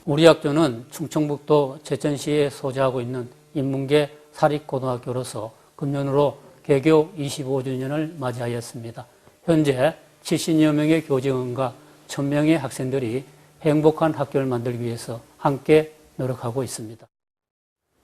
우리 학교는 충청북도 제천시에 소재하고 있는 인문계 사립고등학교로서 금년으로 개교 25주년을 맞이하였습니다. 현재 70여 명의 교직원과 1000명의 학생들이 행복한 학교를 만들기 위해서 함께 노력하고 있습니다.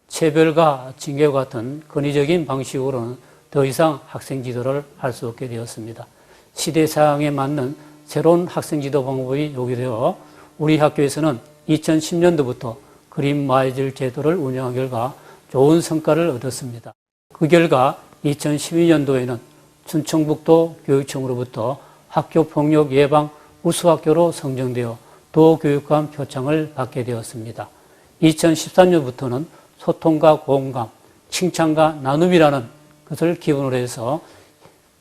체별과 징계와 같은 권위적인 방식으로는 더 이상 학생 지도를 할 수 없게 되었습니다. 시대 사항에 맞는 새로운 학생 지도 방법이 요구되어 우리 학교에서는 2010년도부터 그린 마이질 제도를 운영한 결과 좋은 성과를 얻었습니다. 그 결과 2012년도에는 충청북도 교육청으로부터 학교폭력 예방 우수학교로 선정되어 도교육감 표창을 받게 되었습니다. 2013년부터는 소통과 공감, 칭찬과 나눔이라는 것을 기본으로 해서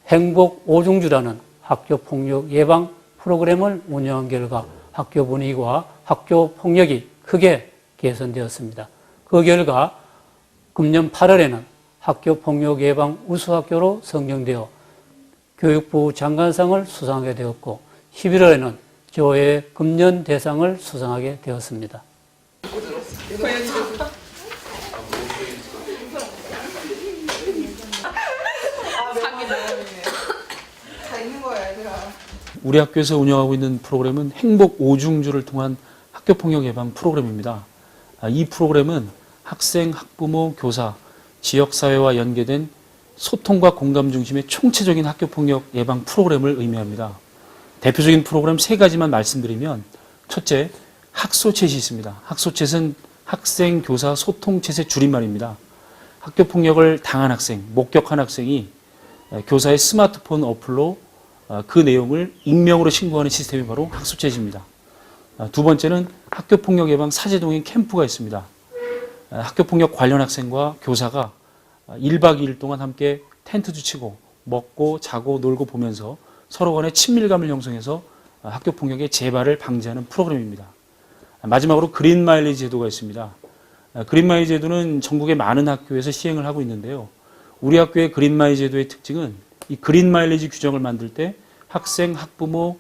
행복 5중주라는 학교폭력 예방 프로그램을 운영한 결과 학교 분위기와 학교 폭력이 크게 개선되었습니다. 그 결과 금년 8월에는 학교 폭력 예방 우수학교로 선정되어 교육부 장관상을 수상하게 되었고 11월에는 조의 금년 대상을 수상하게 되었습니다. 우리 학교에서 운영하고 있는 프로그램은 행복 5중주를 통한 학교폭력 예방 프로그램입니다. 이 프로그램은 학생, 학부모, 교사, 지역사회와 연계된 소통과 공감 중심의 총체적인 학교폭력 예방 프로그램을 의미합니다. 대표적인 프로그램 3가지만 말씀드리면 첫째, 학소챗이 있습니다. 학소챗은 학생, 교사, 소통챗의 줄임말입니다. 학교폭력을 당한 학생, 목격한 학생이 교사의 스마트폰 어플로 그 내용을 익명으로 신고하는 시스템이 바로 학소챗입니다. 두 번째는 학교폭력 예방 사제동행 캠프가 있습니다. 학교폭력 관련 학생과 교사가 1박 2일 동안 함께 텐트도 치고 먹고 자고 놀고 보면서 서로 간의 친밀감을 형성해서 학교폭력의 재발을 방지하는 프로그램입니다. 마지막으로 그린 마일리지 제도가 있습니다. 그린 마일리지 제도는 전국의 많은 학교에서 시행을 하고 있는데요. 우리 학교의 그린 마일리지 제도의 특징은 이 그린 마일리지 규정을 만들 때 학생, 학부모,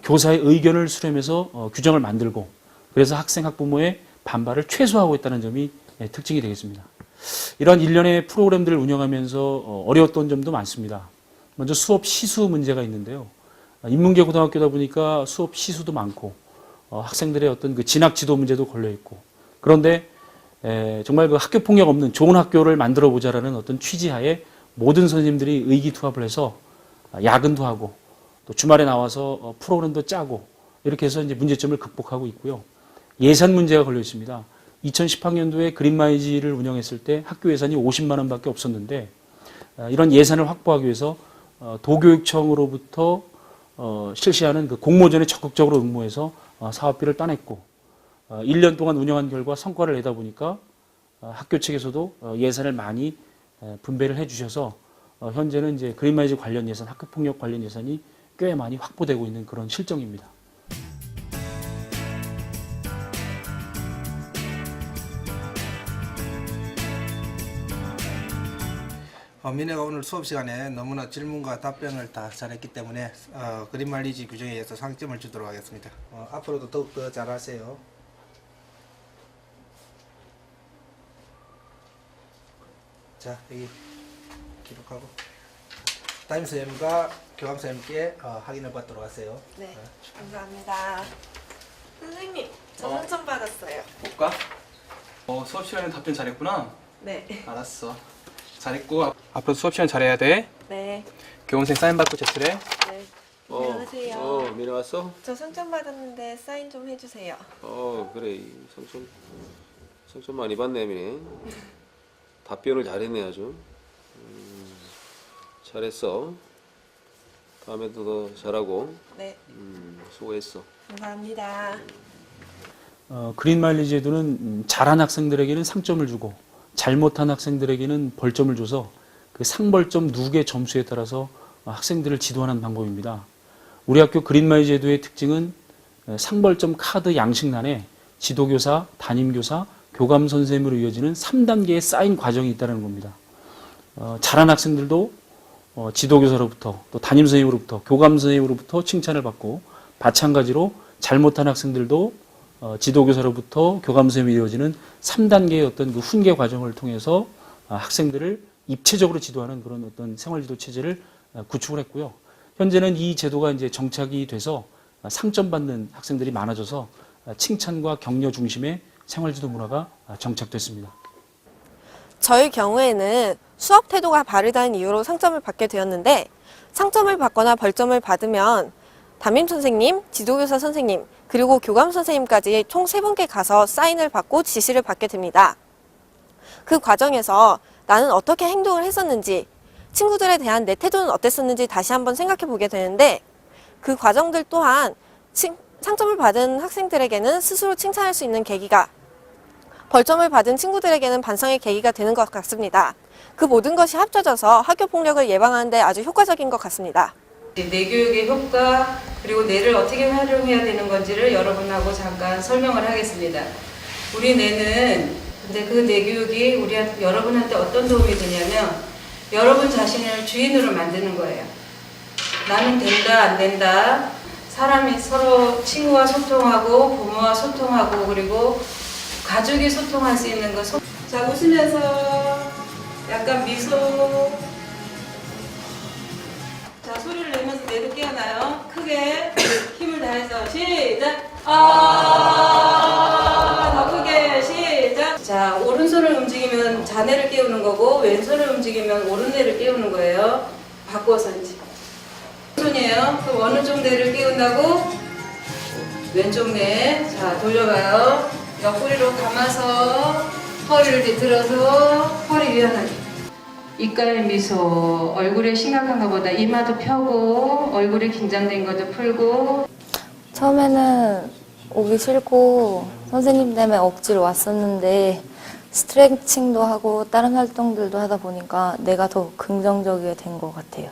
교사의 의견을 수렴해서 규정을 만들고 그래서 학생, 학부모의 반발을 최소화하고 있다는 점이 특징이 되겠습니다. 이러한 일련의 프로그램들을 운영하면서 어려웠던 점도 많습니다. 먼저 수업 시수 문제가 있는데요. 인문계 고등학교다 보니까 수업 시수도 많고 학생들의 어떤 그 진학 지도 문제도 걸려 있고 그런데 정말 그 학교 폭력 없는 좋은 학교를 만들어 보자라는 어떤 취지하에 모든 선생님들이 의기투합을 해서 야근도 하고 또 주말에 나와서 프로그램도 짜고 이렇게 해서 이제 문제점을 극복하고 있고요. 예산 문제가 걸려 있습니다. 2018년도에 그린마이지를 운영했을 때 학교 예산이 50만 원밖에 없었는데 이런 예산을 확보하기 위해서 도교육청으로부터 실시하는 그 공모전에 적극적으로 응모해서 사업비를 따냈고 1년 동안 운영한 결과 성과를 내다 보니까 학교 측에서도 예산을 많이 분배를 해주셔서 현재는 이제 그린마이지 관련 예산, 학교폭력 관련 예산이 꽤 많이 확보되고 있는 그런 실정입니다. 민혜가 오늘 수업 시간에 너무나 질문과 답변을 다 잘했기 때문에 그린마일리지 규정에 의해서 상점을 주도록 하겠습니다. 앞으로도 더욱더 잘하세요. 자, 여기 기록하고 담임선생님과 교감선생님께 확인을 받도록 하세요. 네, 감사합니다. 선생님, 저 상점 받았어요. 볼까? 수업 시간에 답변 잘했구나. 네. 알았어. 잘했고 앞으로 수업 시간 잘해야 돼. 네. 교원생 사인 받고 제출해. 네. 안녕하세요. 미래 왔어? 저 상점 받았는데 사인 좀 해주세요. 그래. 상처 많이 받네, 미래. 답변을 잘했네, 아주. 잘했어. 다음에도 더 잘하고. 네. 수고했어. 감사합니다. 그린 마일리지 제도는 잘한 학생들에게는 상점을 주고 잘못한 학생들에게는 벌점을 줘서 그 상벌점 누계 점수에 따라서 학생들을 지도하는 방법입니다. 우리 학교 그린 마일리지 제도의 특징은 상벌점 카드 양식란에 지도교사, 담임교사, 교감선생님으로 이어지는 3단계의 사인 과정이 있다는 겁니다. 잘한 학생들도 지도교사로부터 또 담임선생님으로부터 교감선생님으로부터 칭찬을 받고 마찬가지로 잘못한 학생들도 지도교사로부터 교감선생님이 이루어지는 3단계의 어떤 그 훈계 과정을 통해서 학생들을 입체적으로 지도하는 그런 어떤 생활지도 체제를 구축을 했고요. 현재는 이 제도가 이제 정착이 돼서 상점 받는 학생들이 많아져서 칭찬과 격려 중심의 생활지도 문화가 정착됐습니다. 저희 경우에는 수업 태도가 바르다는 이유로 상점을 받게 되었는데 상점을 받거나 벌점을 받으면 담임 선생님, 지도교사 선생님, 그리고 교감 선생님까지 총 3분께 가서 사인을 받고 지시를 받게 됩니다. 그 과정에서 나는 어떻게 행동을 했었는지, 친구들에 대한 내 태도는 어땠었는지 다시 한번 생각해 보게 되는데 그 과정들 또한 상점을 받은 학생들에게는 스스로 칭찬할 수 있는 계기가, 벌점을 받은 친구들에게는 반성의 계기가 되는 것 같습니다. 그 모든 것이 합쳐져서 학교 폭력을 예방하는 데 아주 효과적인 것 같습니다. 내교육의 효과 그리고 뇌를 어떻게 활용해야 되는 건지를 여러분하고 잠깐 설명을 하겠습니다. 우리 뇌는 근데 그 내교육이 여러분한테 어떤 도움이 되냐면 여러분 자신을 주인으로 만드는 거예요. 나는 된다 안 된다. 사람이 서로 친구와 소통하고 부모와 소통하고 그리고 가족이 소통할 수 있는 거. 자, 웃으면서 약간 미소. 자, 소리를 내면서 뇌도 깨어나요. 크게 힘을 다해서 시작. 더 크게 시작. 자, 오른손을 움직이면 좌뇌를 깨우는 거고 왼손을 움직이면 오른뇌를 깨우는 거예요. 바꿔서 이제. 손이에요. 그럼 어느 쪽 뇌를 깨운다고? 왼쪽 뇌. 자, 돌려봐요. 옆구리로 감아서 허리를 뒤틀어서 허리 유연하게. 입가에 미소, 얼굴에 심각한 것보다 이마도 펴고 얼굴에 긴장된 것도 풀고. 처음에는 오기 싫고 선생님 때문에 억지로 왔었는데 스트레칭도 하고 다른 활동들도 하다 보니까 내가 더 긍정적이게 된 것 같아요.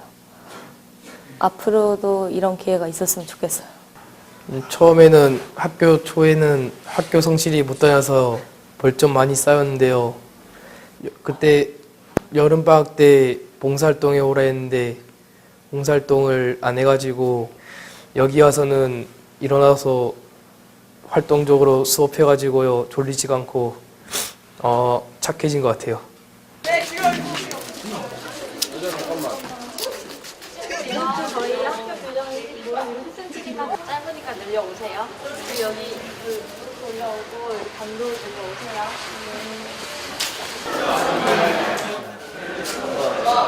앞으로도 이런 기회가 있었으면 좋겠어요. 처음에는 학교 초에는 학교 성실히 못 다녀서 벌점 많이 쌓였는데요. 그때 여름방학 때 봉사활동에 오라 했는데 봉사활동을 안 해가지고 여기 와서는 일어나서 활동적으로 수업해가지고요. 졸리지가 않고 착해진 것 같아요. 저희 학교 교정이 학생들이만 짧으니까 늘려오세요. 그리고 여기 올라오고 반도 주고 오세요.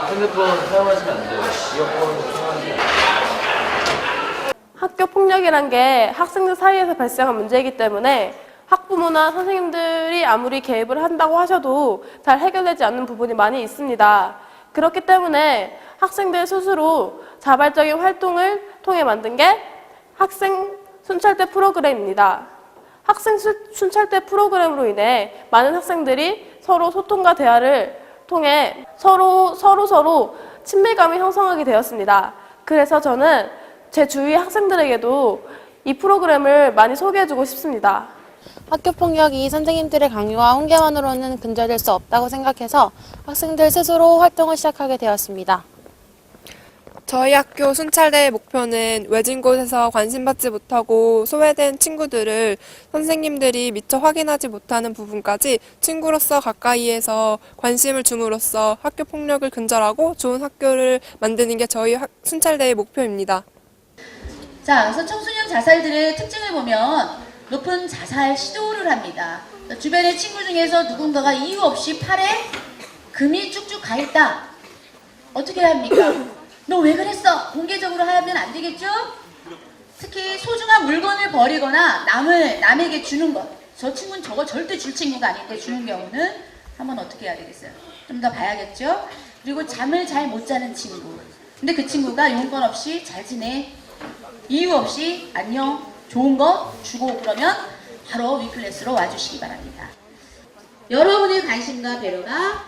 핸드폰 사용하시면 안 돼요. 이어폰 사용하시면 안 돼요. 학교 폭력이란 게 학생들 사이에서 발생한 문제이기 때문에 학부모나 선생님들이 아무리 개입을 한다고 하셔도 잘 해결되지 않는 부분이 많이 있습니다. 그렇기 때문에 학생들 스스로 자발적인 활동을 통해 만든 게 학생 순찰대 프로그램입니다. 학생 순찰대 프로그램으로 인해 많은 학생들이 서로 소통과 대화를 통해 서로 친밀감이 형성하게 되었습니다. 그래서 저는 제 주위 학생들에게도 이 프로그램을 많이 소개해주고 싶습니다. 학교 폭력이 선생님들의 강요와 훈계만으로는 근절될 수 없다고 생각해서 학생들 스스로 활동을 시작하게 되었습니다. 저희 학교 순찰대의 목표는 외진 곳에서 관심받지 못하고 소외된 친구들을 선생님들이 미처 확인하지 못하는 부분까지 친구로서 가까이에서 관심을 줌으로써 학교 폭력을 근절하고 좋은 학교를 만드는 게 저희 순찰대의 목표입니다. 자, 그래서 청소년 자살들의 특징을 보면 높은 자살 시도를 합니다. 주변의 친구 중에서 누군가가 이유 없이 팔에 금이 쭉쭉 가 있다. 어떻게 해야 합니까? 너 왜 그랬어? 공개적으로 하면 안 되겠죠? 특히 소중한 물건을 버리거나 남에게 주는 것. 저 친구는 저거 절대 줄 친구가 아닌데 주는 경우는 한번 어떻게 해야 되겠어요? 좀 더 봐야겠죠? 그리고 잠을 잘 못 자는 친구. 근데 그 친구가 용건 없이 잘 지내. 이유 없이 안녕, 좋은 거 주고 그러면 바로 위클래스로 와주시기 바랍니다. 여러분의 관심과 배려가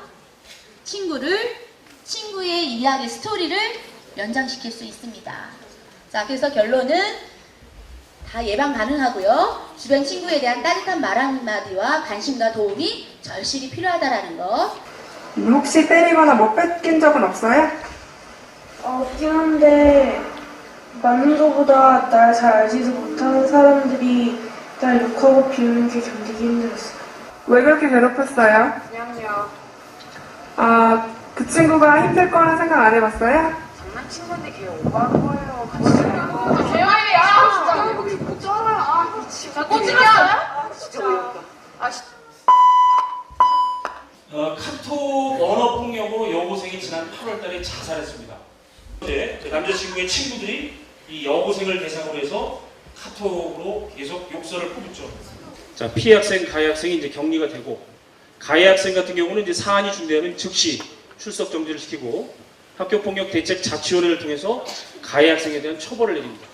친구의 이야기 스토리를 연장시킬 수 있습니다. 자, 그래서 결론은 다 예방 가능하고요. 주변 친구에 대한 따뜻한 말 한마디와 관심과 도움이 절실히 필요하다라는 것. 혹시 때리거나 뭐 뺏긴 적은 없어요? 없긴 한데 맞는 것보다 날 잘 알지도 못하는 사람들이 날 욕하고 비우는 게 견디기 힘들었어요. 왜 그렇게 괴롭혔어요? 그냥요. 아, 그 친구가 힘들 거라 생각 안 해봤어요? 장난친 건데 걔 오버한 거예요. 대화해, 야! 진짜 꽂잖아. 아, 진짜 꽂히냐? 진짜 어이없다. 카톡 언어 폭력으로 여고생이 지난 8월달에 자살했습니다. 어제 제 남자친구의 친구들이 이 여고생을 대상으로 해서 카톡으로 계속 욕설을 퍼붓죠. 자, 피해 학생, 가해 학생이 이제 격리가 되고, 가해 학생 같은 경우는 이제 사안이 중대하면 즉시 출석 정지를 시키고 학교폭력대책자치위원회를 통해서 가해 학생에 대한 처벌을 내립니다.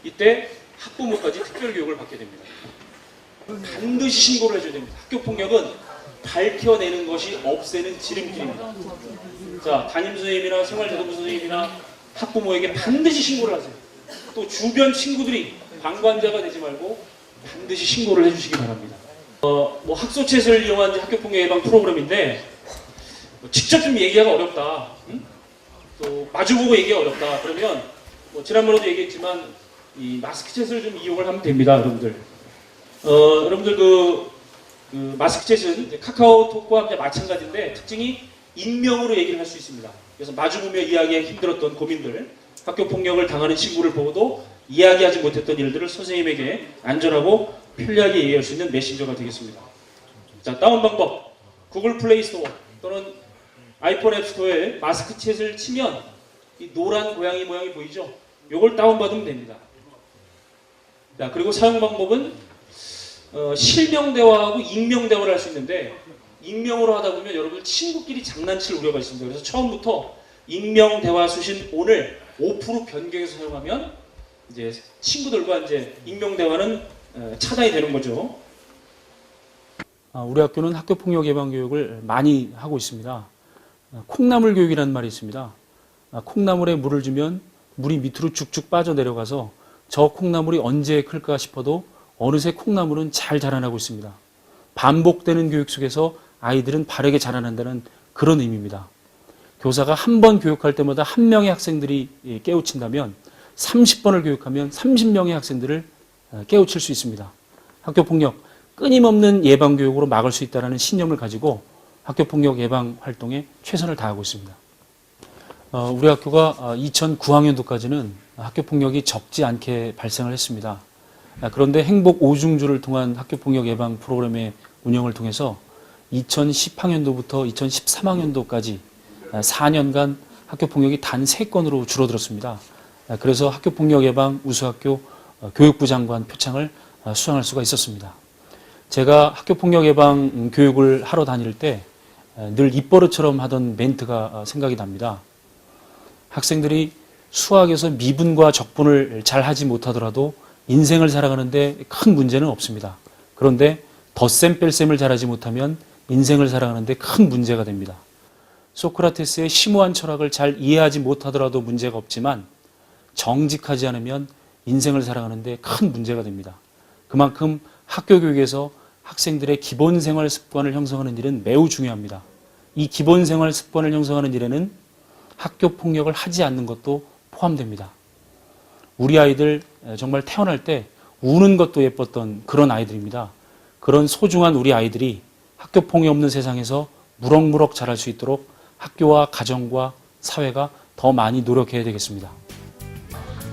이때 학부모까지 특별교육을 받게 됩니다. 반드시 신고를 해줘야 됩니다. 학교폭력은 밝혀내는 것이 없애는 지름길입니다. 자, 담임선생님이나 생활대도부 선생님이나 학부모에게 반드시 신고를 하세요. 또 주변 친구들이 방관자가 되지 말고 반드시 신고를 해주시기 바랍니다. 학소챗을 이용한 학교폭력 예방 프로그램인데 직접 좀 얘기하기가 어렵다. 또 마주보고 얘기가 어렵다. 그러면 지난번에도 얘기했지만 이 마스크챗을 좀 이용을 하면 됩니다, 여러분들. 여러분들 그 마스크챗은 카카오톡과 마찬가지인데 특징이 익명으로 얘기를 할 수 있습니다. 그래서 마주보며 이야기하기 힘들었던 고민들, 학교폭력을 당하는 친구를 보고도 이야기하지 못했던 일들을 선생님에게 안전하고 편리하게 얘기할 수 있는 메신저가 되겠습니다. 자, 다운 방법. 구글 플레이 스토어 또는 아이폰 앱 스토어에 마스크챗을 치면 이 노란 고양이 모양이 보이죠? 요걸 다운받으면 됩니다. 자, 그리고 사용 방법은 실명 대화하고 익명 대화를 할 수 있는데, 익명으로 하다 보면 여러분 친구끼리 장난칠 우려가 있습니다. 그래서 처음부터 익명 대화 수신 ON을 5% 변경해서 사용하면 이제 친구들과 이제 익명 대화는 차단이 되는 거죠. 우리 학교는 학교폭력 예방 교육을 많이 하고 있습니다. 콩나물 교육이라는 말이 있습니다. 콩나물에 물을 주면 물이 밑으로 쭉쭉 빠져내려가서 저 콩나물이 언제 클까 싶어도 어느새 콩나물은 잘 자라나고 있습니다. 반복되는 교육 속에서 아이들은 바르게 자라난다는 그런 의미입니다. 교사가 한 번 교육할 때마다 한 명의 학생들이 깨우친다면 30번을 교육하면 30명의 학생들을 깨우칠 수 있습니다. 학교폭력 끊임없는 예방교육으로 막을 수 있다는 신념을 가지고 학교폭력 예방 활동에 최선을 다하고 있습니다. 우리 학교가 2009학년도까지는 학교폭력이 적지 않게 발생을 했습니다. 그런데 행복 5중주를 통한 학교폭력 예방 프로그램의 운영을 통해서 2010학년도부터 2013학년도까지 4년간 학교폭력이 단 3건으로 줄어들었습니다. 그래서 학교폭력 예방 우수학교 교육부 장관 표창을 수상할 수가 있었습니다. 제가 학교폭력 예방 교육을 하러 다닐 때 늘 입버릇처럼 하던 멘트가 생각이 납니다. 학생들이 수학에서 미분과 적분을 잘 하지 못하더라도 인생을 살아가는데 큰 문제는 없습니다. 그런데 덧셈 뺄셈을 잘하지 못하면 인생을 살아가는데 큰 문제가 됩니다. 소크라테스의 심오한 철학을 잘 이해하지 못하더라도 문제가 없지만 정직하지 않으면 인생을 살아가는데 큰 문제가 됩니다. 그만큼 학교 교육에서 학생들의 기본 생활 습관을 형성하는 일은 매우 중요합니다. 이 기본 생활 습관을 형성하는 일에는 학교 폭력을 하지 않는 것도 포함됩니다. 우리 아이들 정말 태어날 때 우는 것도 예뻤던 그런 아이들입니다. 그런 소중한 우리 아이들이 학교 폭력 없는 세상에서 무럭무럭 자랄 수 있도록 학교와 가정과 사회가 더 많이 노력해야 되겠습니다.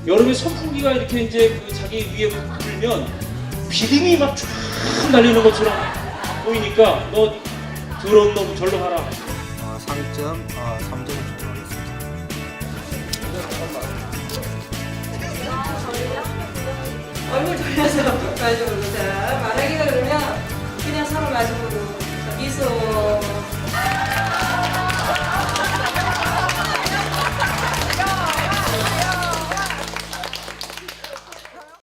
여름에 선풍기가 이렇게 이제 자기 위에 불면 비듬이 막 쫙 날리는 것처럼 보이니까 너 더러운 놈 절로 가라. 상점 3점을 주도록 하겠습니다. 얼굴 돌려서 마주보고, 자, 말하기가 그러면 그냥 서로 마주보고 미소.